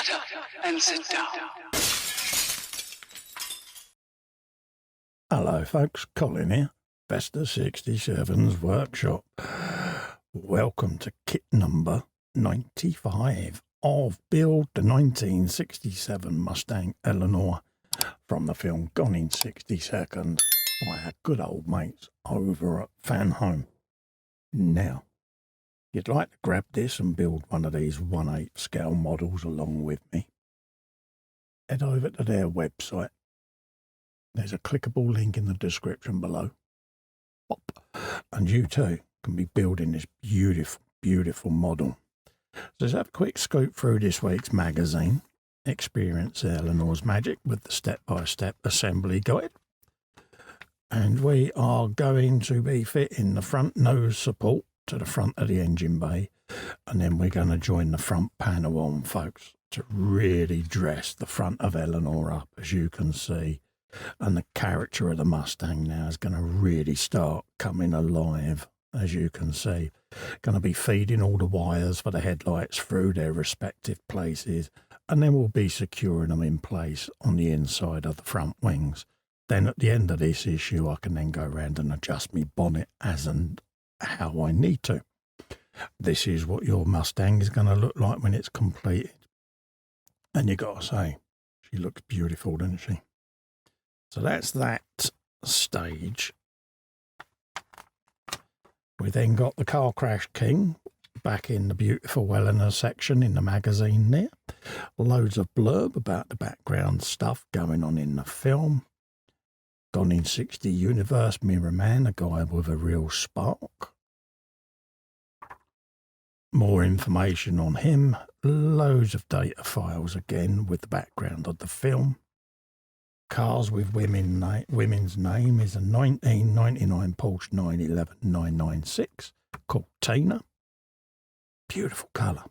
Shut up and sit down. Hello folks, Colin here, Vesta 67's workshop. Welcome to kit number 95 of Build the 1967 Mustang Eleanor from the film Gone in 60 Seconds by our good old mates over at Fanhome. Now, if you'd like to grab this and build one of these 1/8 scale models along with me, head over to their website. There's a clickable link in the description below. Pop. And you too can be building this beautiful, beautiful model. So let's have a quick scoop through this week's magazine. Experience Eleanor's magic with the step-by-step assembly guide. And we are going to be fitting the front nose support to the front of the engine bay. And then we're going to join the front panel on, folks, to really dress the front of Eleanor up, as you can see. And the character of the Mustang now is going to really start coming alive, as you can see. Going to be feeding all the wires for the headlights through their respective places, and then we'll be securing them in place on the inside of the front wings. Then at the end of this issue, I can then go around and adjust my bonnet as and how I need to. This is what your Mustang is going to look like when it's completed. And you got to say, she looks beautiful, doesn't she? So that's that stage. We then got the Car Crash King back in the beautiful Eleanor section in the magazine there. Loads of blurb about the background stuff going on in the film. Gone in 60 Universe, Mirror Man, a guy with a real spark. More information on him. Loads of data files again with the background of the film. Cars with women's name is a 1999 Porsche 911 996 called Tina. Beautiful colour.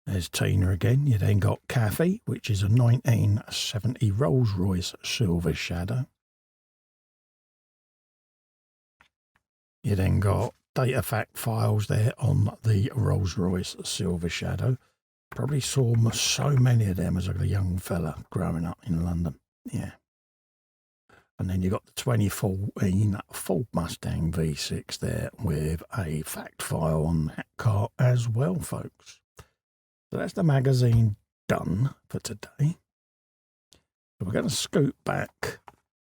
There's Tina again. You then got Kathy, which is a 1970 Rolls-Royce Silver Shadow. You then got data fact files there on the Rolls-Royce Silver Shadow. Probably saw so many of them as a young fella growing up in London. Yeah. And then you got the 2014 Ford Mustang V6 there with a fact file on that car as well, folks. So that's the magazine done for today. So we're going to scoot back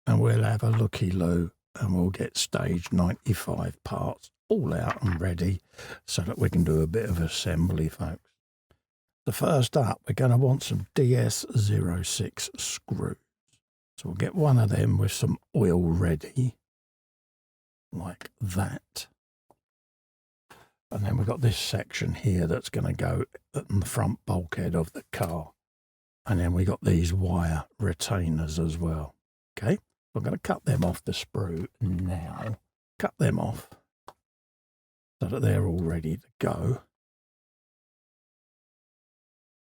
and we'll have a looky-loo and we'll get stage 95 parts all out and ready so that we can do a bit of assembly, folks. The first up, we're going to want some DS06 screws. So we'll get one of them with some oil ready, like that. And then we've got this section here that's going to go on the front bulkhead of the car. And then we got these wire retainers as well. Okay, we're going to cut them off the sprue now. Cut them off so that they're all ready to go.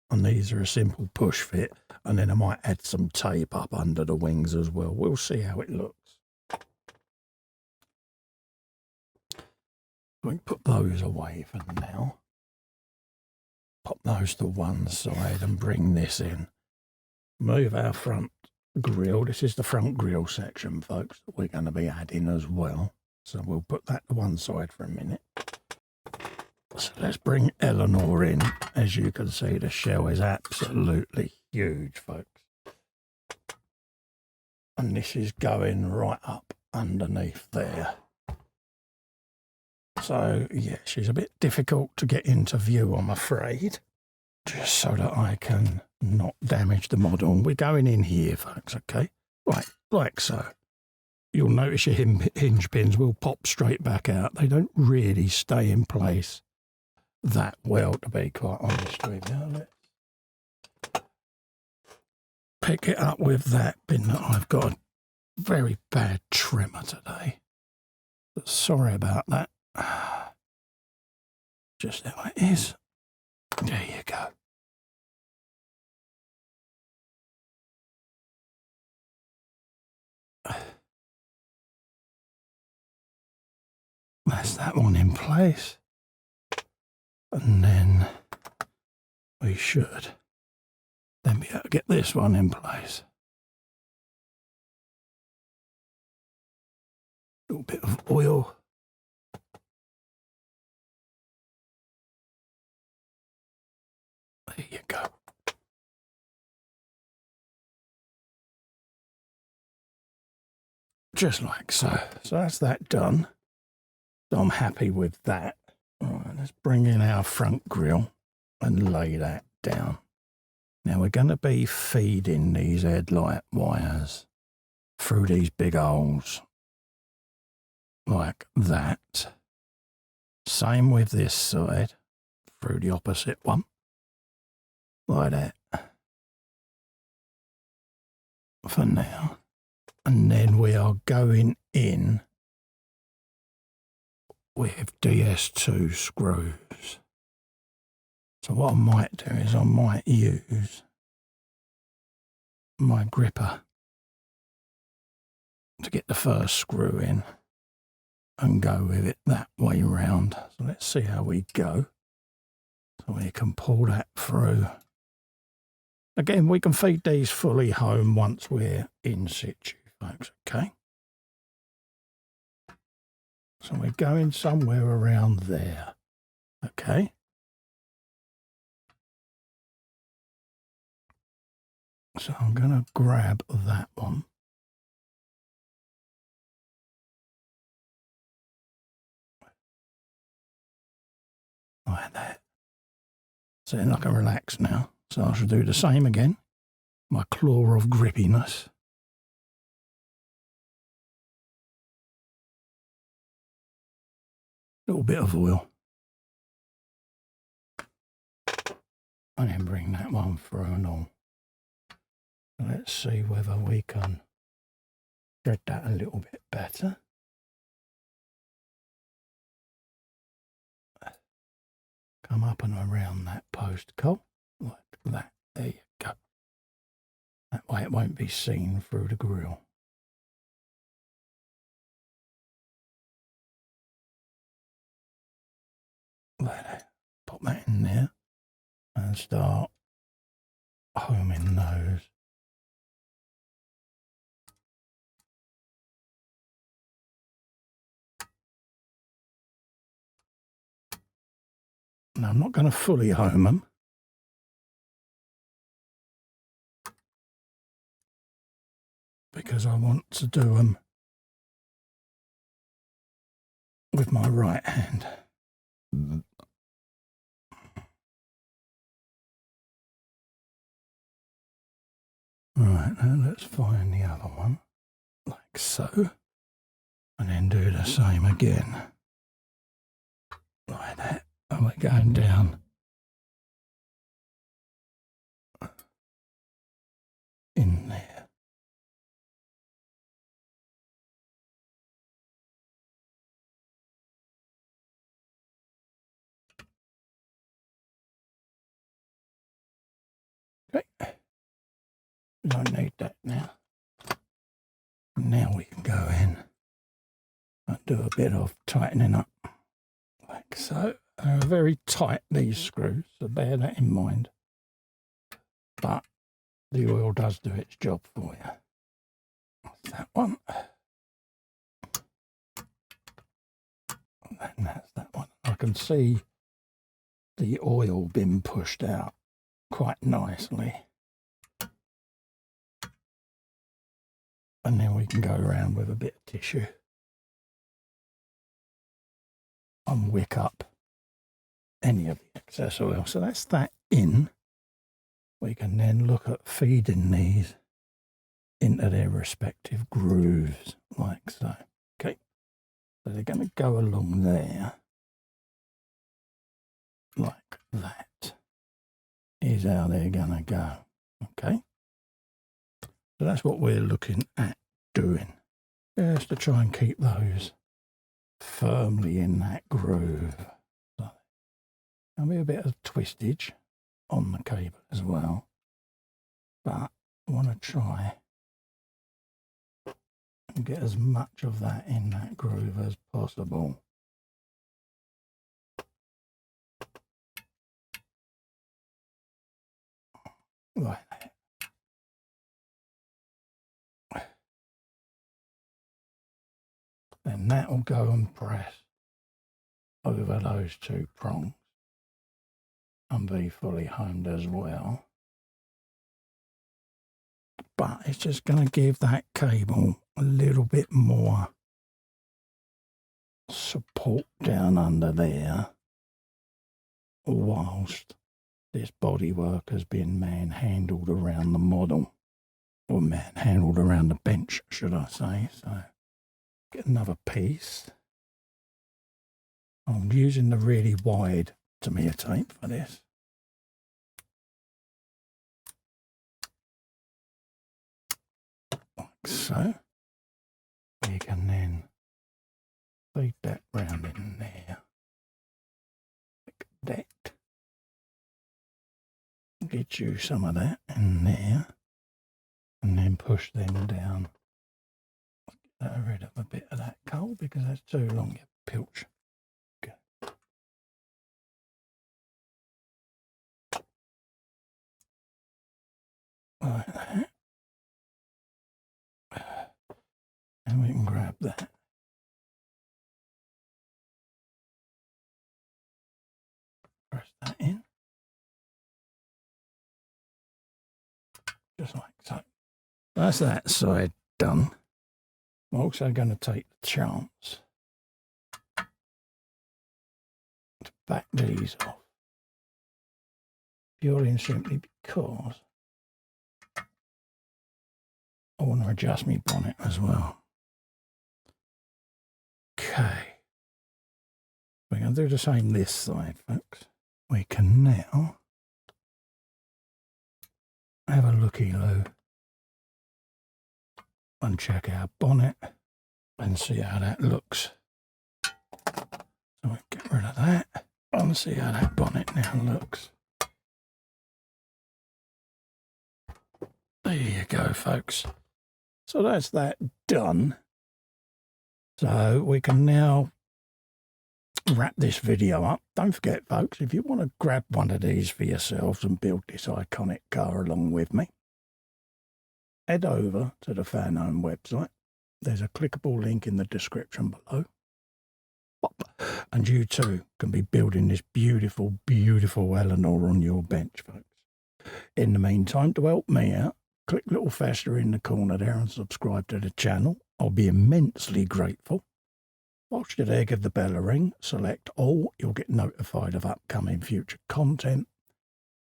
And these are a simple push fit, and then I might add some tape up under the wings as well. We'll see how it looks. We can put those away for now. Pop those to one side and bring this in. Move our front grille. This is the front grille section, folks, that we're going to be adding as well. So we'll put that to one side for a minute. So let's bring Eleanor in. As you can see, the shell is absolutely huge, folks. And this is going right up underneath there. So, yeah, she's a bit difficult to get into view, I'm afraid. Just so that I can not damage the model. We're going in here, folks, okay? Right, like so. You'll notice your hinge pins will pop straight back out. They don't really stay in place that well, to be quite honest with you. Let's pick it up with that bin that I've got a very bad trimmer today. But sorry about that. Just how it is. There you go. That's that one in place. And then we should then be able to get this one in place. A little bit of oil. There you go. Just like so. So that's that done. So I'm happy with that. All right, let's bring in our front grille and lay that down. Now we're going to be feeding these headlight wires through these big holes like that. Same with this side, through the opposite one, like that, for now. And then we are going in with DS2 screws. So what I might do is I might use my gripper to get the first screw in and go with it that way round. So let's see how we go. So we can pull that through. Again, we can feed these fully home once we're in situ, folks, okay? So we're going somewhere around there, okay? So I'm going to grab that one. Like that. So then I can relax now. So I shall do the same again. My claw of grippiness. A little bit of oil. And then bring that one through and all. Let's see whether we can thread that a little bit better. Come up and around that post hole, like that. There you go. That way it won't be seen through the grill. Like that. Pop that in there and start homing those. Now I'm not going to fully home them. Because I want to do them with my right hand. Right, now let's find the other one, like so, and then do the same again, like that, and we're going down in there. Okay, we don't need that now. Now we can go in and do a bit of tightening up, like so. They're very tight, these screws, so bear that in mind. But the oil does do its job for you. That's that one. And that's that one. I can see the oil being pushed out quite nicely. And then we can go around with a bit of tissue and wick up any of the excess oil. So that's that in. We can then look at feeding these into their respective grooves, like so. Okay, so they're going to go along there, like that, is how they're going to go. Okay, so that's what we're looking at doing, just to try and keep those firmly in that groove. So there'll be a bit of twistage on the cable as well, but I want to try and get as much of that in that groove as possible. like that. Then that will go and press over those two prongs and be fully honed as well. But it's just going to give that cable a little bit more support down under there whilst this bodywork has been manhandled around the model, or manhandled around the bench, should I say. So get another piece. I'm using the really wide Tamiya tape for this. Like so. We can then feed that round in there. Like that. Get you some of that in there. And then push them down. Get rid of a bit of that coal because that's too long, you pilch. Okay. Like that. And we can grab that. Press that in. Just like so. That's that side done. I'm also going to take the chance to back these off. Purely and simply because I want to adjust my bonnet as well. Okay. We're going to do the same this side, folks. We can now have a looky-loo and check our bonnet and see how that looks. So we'll get rid of that and see how that bonnet now looks. There you go, folks. So that's that done. So we can now wrap this video up. Don't forget, folks, if you want to grab one of these for yourselves and build this iconic car along with me, head over to the Fanhome website. There's a clickable link in the description below. And you too can be building this beautiful, beautiful Eleanor on your bench, folks. In the meantime, to help me out, click little faster in the corner there and subscribe to the channel. I'll be immensely grateful. Whilst you're there, give the bell a ring, select all, you'll get notified of upcoming future content.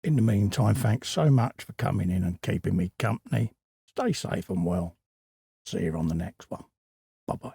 In the meantime, thanks so much for coming in and keeping me company. Stay safe and well. See you on the next one. Bye-bye.